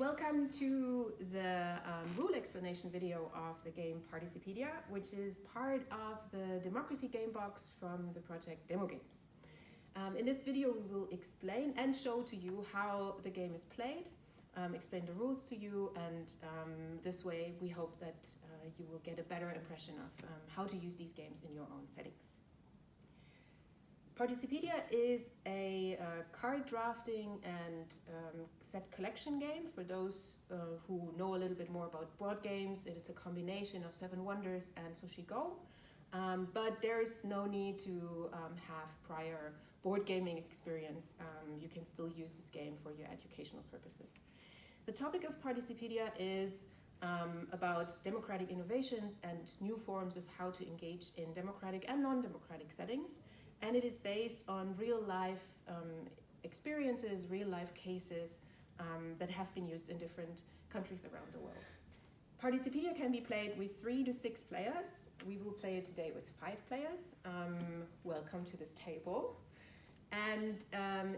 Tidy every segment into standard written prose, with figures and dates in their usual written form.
Welcome to the rule explanation video of the game Participedia, which is part of the democracy game box from the project Demogames. In this video we will explain and show to you how the game is played, explain the rules to you, and this way we hope that you will get a better impression of how to use these games in your own settings. Participedia is a card drafting and set collection game. For those who know a little bit more about board games, it is a combination of Seven Wonders and Sushi Go, but there is no need to have prior board gaming experience. You can still use this game for your educational purposes. The topic of Participedia is about democratic innovations and new forms of how to engage in democratic and non-democratic settings. And it is based on real-life experiences, real-life cases that have been used in different countries around the world. Participedia can be played with 3 to 6 players. We will play it today with 5 players. Welcome to this table. And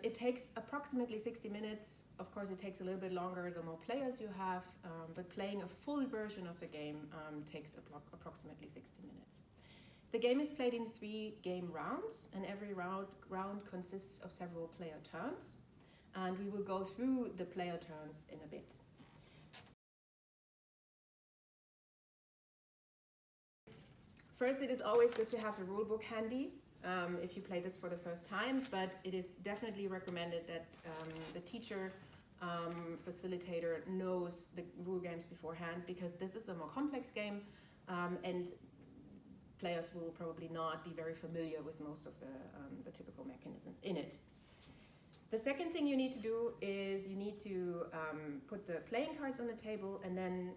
it takes approximately 60 minutes. Of course, it takes a little bit longer the more players you have, but playing a full version of the game takes approximately 60 minutes. The game is played in 3 game rounds, and every round consists of several player turns. And we will go through the player turns in a bit. First, it is always good to have the rulebook handy if you play this for the first time, but it is definitely recommended that the teacher, facilitator knows the rule games beforehand, because this is a more complex game and players will probably not be very familiar with most of the typical mechanisms in it. The second thing you need to do is you need to put the playing cards on the table and then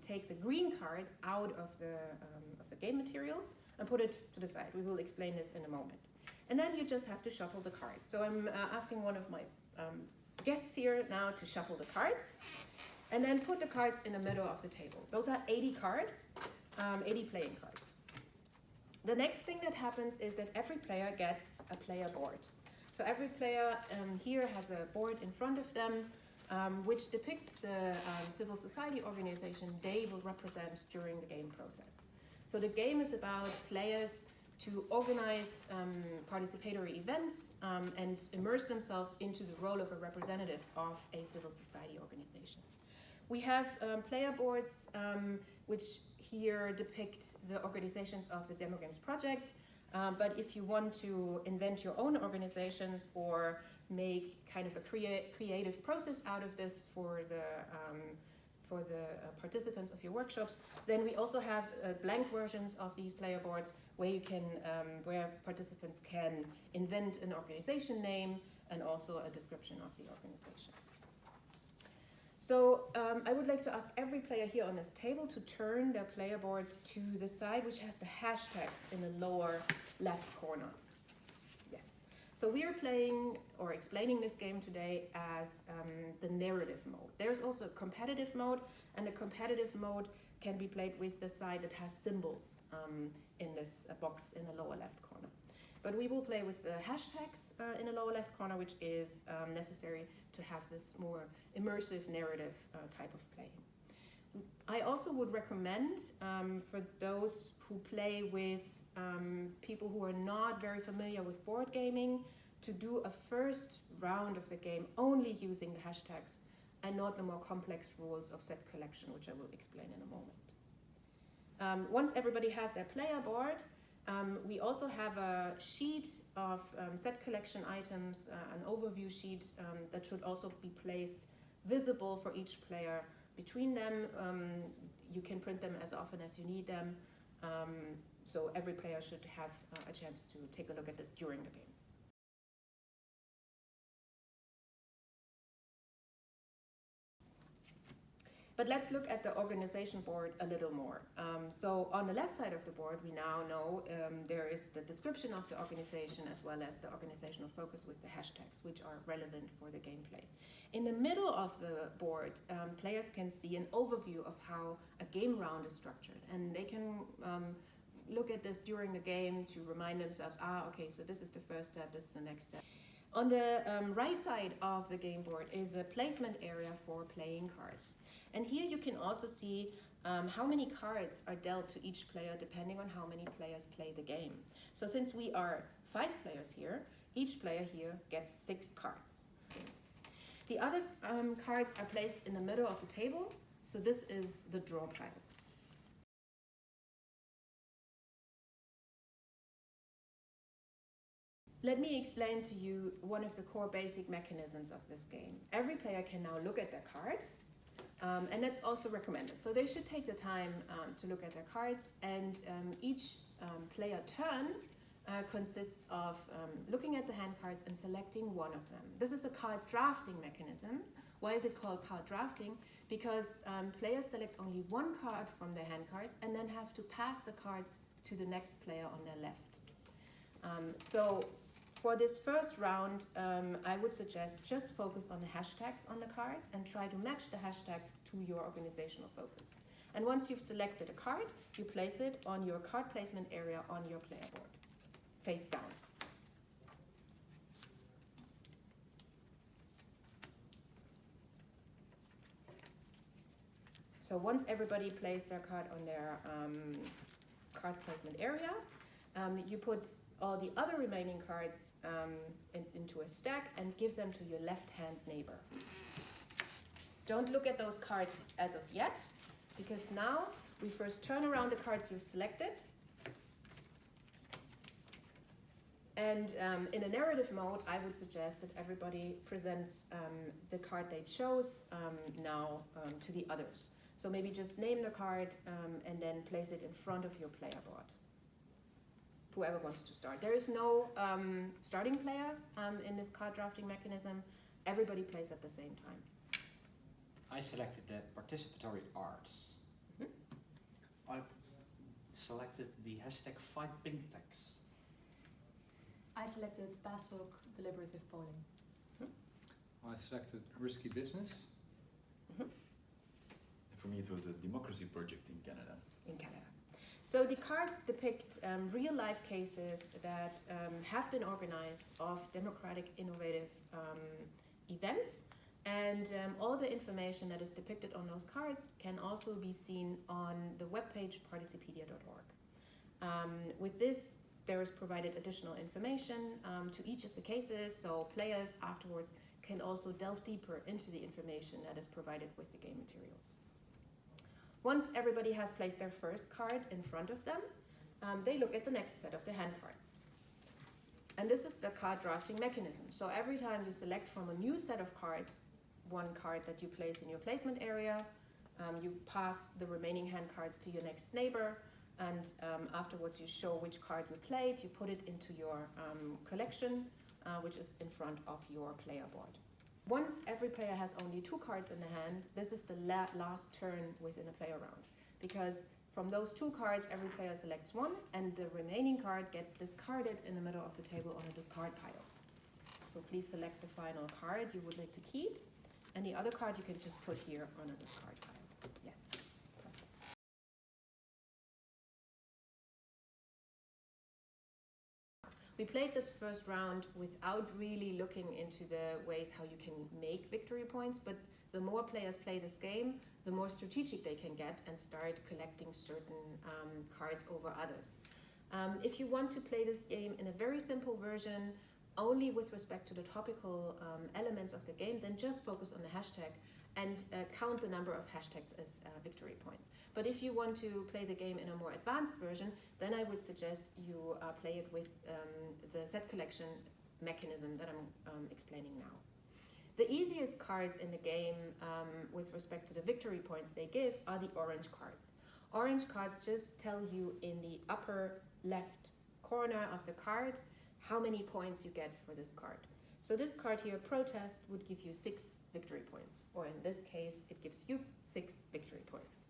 take the green card out of the game materials and put it to the side. We will explain this in a moment. And then you just have to shuffle the cards. So I'm asking one of my guests here now to shuffle the cards and then put the cards in the middle of the table. Those are 80 cards, 80 playing cards. The next thing that happens is that every player gets a player board. So every player here has a board in front of them, which depicts the civil society organization they will represent during the game process. So the game is about players to organize participatory events and immerse themselves into the role of a representative of a civil society organization. We have player boards which here depict the organizations of the Demogames project, but if you want to invent your own organizations or make kind of a creative process out of this for the participants of your workshops, then we also have blank versions of these player boards where you can where participants can invent an organization name and also a description of the organization. So I would like to ask every player here on this table to turn their player board to the side which has the hashtags in the lower left corner. Yes. So we are playing or explaining this game today as the narrative mode. There's also a competitive mode, and the competitive mode can be played with the side that has symbols in this box in the lower left corner. But we will play with the hashtags in the lower left corner, which is necessary to have this more immersive narrative type of play. I also would recommend for those who play with people who are not very familiar with board gaming to do a first round of the game only using the hashtags and not the more complex rules of set collection, which I will explain in a moment. Once everybody has their player board, we also have a sheet of set collection items, an overview sheet that should also be placed visible for each player between them. You can print them as often as you need them, so every player should have a chance to take a look at this during the game. But let's look at the organization board a little more. So on the left side of the board, we now know there is the description of the organization as well as the organizational focus with the hashtags, which are relevant for the gameplay. In the middle of the board, players can see an overview of how a game round is structured, and they can look at this during the game to remind themselves, okay, so this is the first step, this is the next step. On the right side of the game board is a placement area for playing cards. And here you can also see how many cards are dealt to each player depending on how many players play the game. So since we are 5 players here, each player here gets 6 cards. The other cards are placed in the middle of the table, so this is the draw pile. Let me explain to you one of the core basic mechanisms of this game. Every player can now look at their cards, and that's also recommended. So they should take the time to look at their cards, and each player turn consists of looking at the hand cards and selecting one of them. This is a card drafting mechanism. Why is it called card drafting? Because players select only one card from their hand cards and then have to pass the cards to the next player on their left. So for this first round, I would suggest just focus on the hashtags on the cards and try to match the hashtags to your organizational focus. And once you've selected a card, you place it on your card placement area on your player board, face down. So once everybody placed their card on their card placement area, you put all the other remaining cards into a stack and give them to your left-hand neighbor. Don't look at those cards as of yet, because now we first turn around the cards you've selected. And in a narrative mode, I would suggest that everybody presents the card they chose now to the others. So maybe just name the card and then place it in front of your player board. Whoever wants to start. There is no starting player in this card drafting mechanism. Everybody plays at the same time. I selected the participatory arts. Mm-hmm. I selected the hashtag fight pink tax. I selected PASOK deliberative polling. I selected risky business. Mm-hmm. For me, it was a democracy project in Canada. In Canada. So the cards depict real-life cases that have been organized of democratic, innovative events, and all the information that is depicted on those cards can also be seen on the webpage participedia.org. With this, there is provided additional information to each of the cases, so players afterwards can also delve deeper into the information that is provided with the game materials. Once everybody has placed their first card in front of them, they look at the next set of the hand cards. And this is the card drafting mechanism. So every time you select from a new set of cards, one card that you place in your placement area, you pass the remaining hand cards to your next neighbor, and afterwards you show which card you played, you put it into your collection, which is in front of your player board. Once every player has only 2 cards in the hand, this is the last turn within a player round. Because from those 2 cards, every player selects one, and the remaining card gets discarded in the middle of the table on a discard pile. So please select the final card you would like to keep, and the other card you can just put here on a discard pile. Yes. We played this first round without really looking into the ways how you can make victory points, but the more players play this game, the more strategic they can get and start collecting certain cards over others. If you want to play this game in a very simple version, only with respect to the topical elements of the game, then just focus on the hashtag and count the number of hashtags as victory points. But if you want to play the game in a more advanced version, then I would suggest you play it with the set collection mechanism that I'm explaining now. The easiest cards in the game with respect to the victory points they give are the orange cards. Orange cards just tell you in the upper left corner of the card how many points you get for this card. So this card here, Protest, would give you 6 victory points, or in this case, it gives you 6 victory points.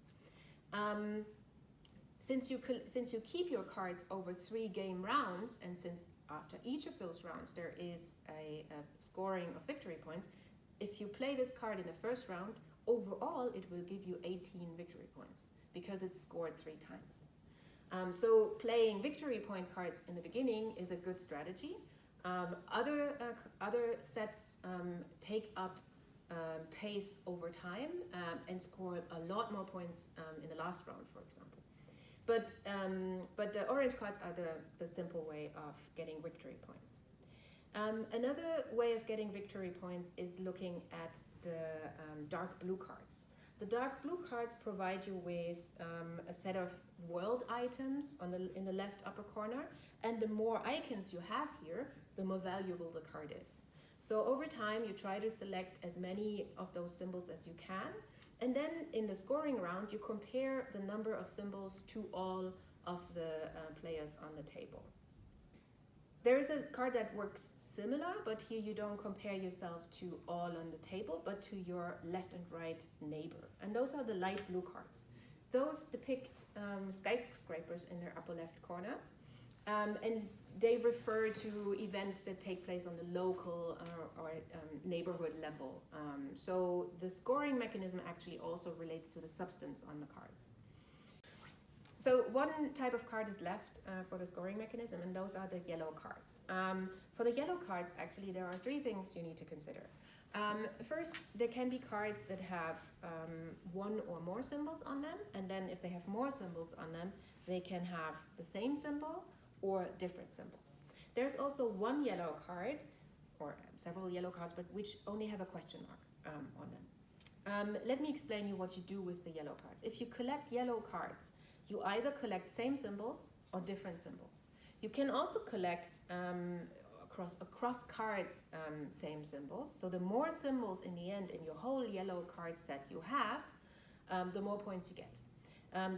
Since you keep your cards over 3 game rounds, and since after each of those rounds there is a scoring of victory points, if you play this card in the first round, overall it will give you 18 victory points, because it's scored 3 times. So playing victory point cards in the beginning is a good strategy. Other sets take up pace over time and score a lot more points in the last round, for example. But the orange cards are the simple way of getting victory points. Another way of getting victory points is looking at the dark blue cards. The dark blue cards provide you with a set of world items in the left upper corner, and the more icons you have here, the more valuable the card is. So over time, you try to select as many of those symbols as you can, and then in the scoring round, you compare the number of symbols to all of the players on the table. There is a card that works similar, but here you don't compare yourself to all on the table, but to your left and right neighbor. And those are the light blue cards. Those depict skyscrapers in their upper left corner, and they refer to events that take place on the local or neighborhood level. So the scoring mechanism actually also relates to the substance on the cards. So one type of card is left for the scoring mechanism, and those are the yellow cards. For the yellow cards, actually, there are three things you need to consider. First, there can be cards that have one or more symbols on them, and then if they have more symbols on them, they can have the same symbol or different symbols. There's also one yellow card, or several yellow cards, but which only have a question mark on them. Let me explain you what you do with the yellow cards. If you collect yellow cards, you either collect same symbols or different symbols. You can also collect across cards same symbols. So the more symbols in the end in your whole yellow card set you have, the more points you get.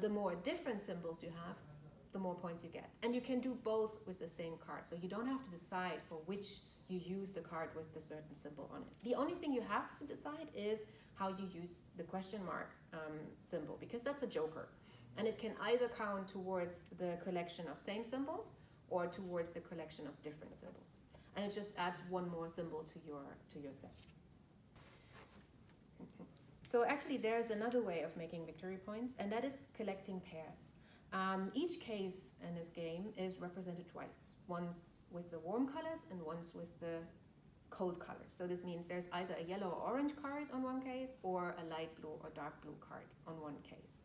The more different symbols you have, the more points you get. And you can do both with the same card. So you don't have to decide for which you use the card with the certain symbol on it. The only thing you have to decide is how you use the question mark symbol, because that's a joker. And it can either count towards the collection of same symbols or towards the collection of different symbols. And it just adds one more symbol to your set. So actually there's another way of making victory points, and that is collecting pairs. Each case in this game is represented twice, once with the warm colors and once with the cold colors. So this means there's either a yellow or orange card on one case or a light blue or dark blue card on one case.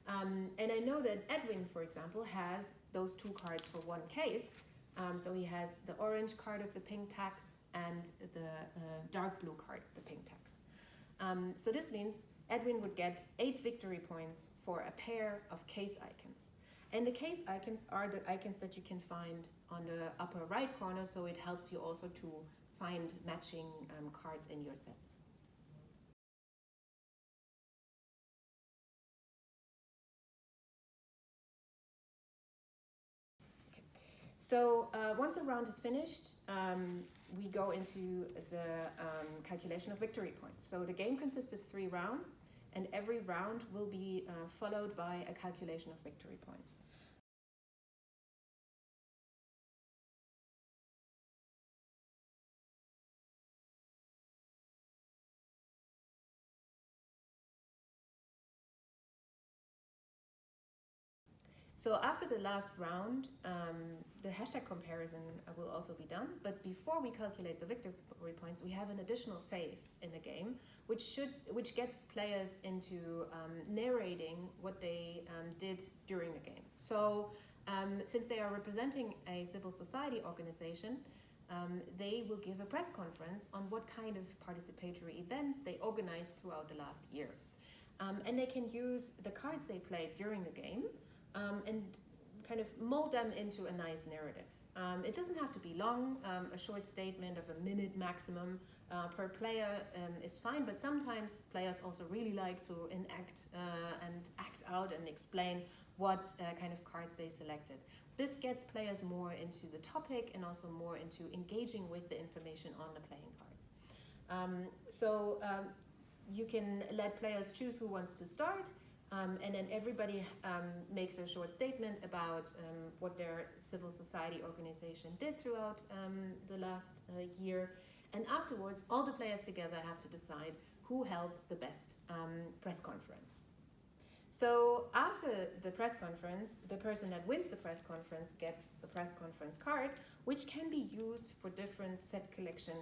And I know that Edwin, for example, has those two cards for one case. So he has the orange card of the pink tax and the dark blue card of the pink tax. So this means Edwin would get 8 victory points for a pair of case icons. And the case icons are the icons that you can find on the upper right corner, so it helps you also to find matching cards in your sets. So once a round is finished, we go into the calculation of victory points. So the game consists of 3 rounds, and every round will be followed by a calculation of victory points. So after the last round, the hashtag comparison will also be done. But before we calculate the victory points, we have an additional phase in the game, which gets players into narrating what they did during the game. So since they are representing a civil society organization, they will give a press conference on what kind of participatory events they organized throughout the last year. And they can use the cards they played during the game and kind of mold them into a nice narrative. It doesn't have to be long. A short statement of a minute maximum per player is fine, but sometimes players also really like to enact and act out and explain what kind of cards they selected. This gets players more into the topic and also more into engaging with the information on the playing cards. So you can let players choose who wants to start. And then everybody makes a short statement about what their civil society organization did throughout the last year. And afterwards, all the players together have to decide who held the best press conference. So after the press conference, the person that wins the press conference gets the press conference card, which can be used for different set collection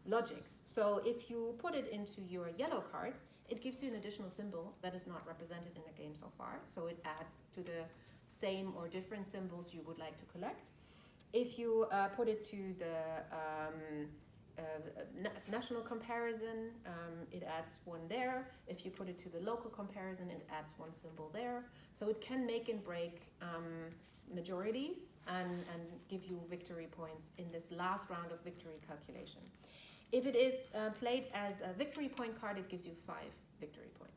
logics. So if you put it into your yellow cards, it gives you an additional symbol that is not represented in the game so far. So it adds to the same or different symbols you would like to collect. If you put it to the national comparison, it adds one there. If you put it to the local comparison, it adds one symbol there. So it can make and break majorities and give you victory points in this last round of victory calculation. If it is played as a victory point card, it gives you 5 victory points.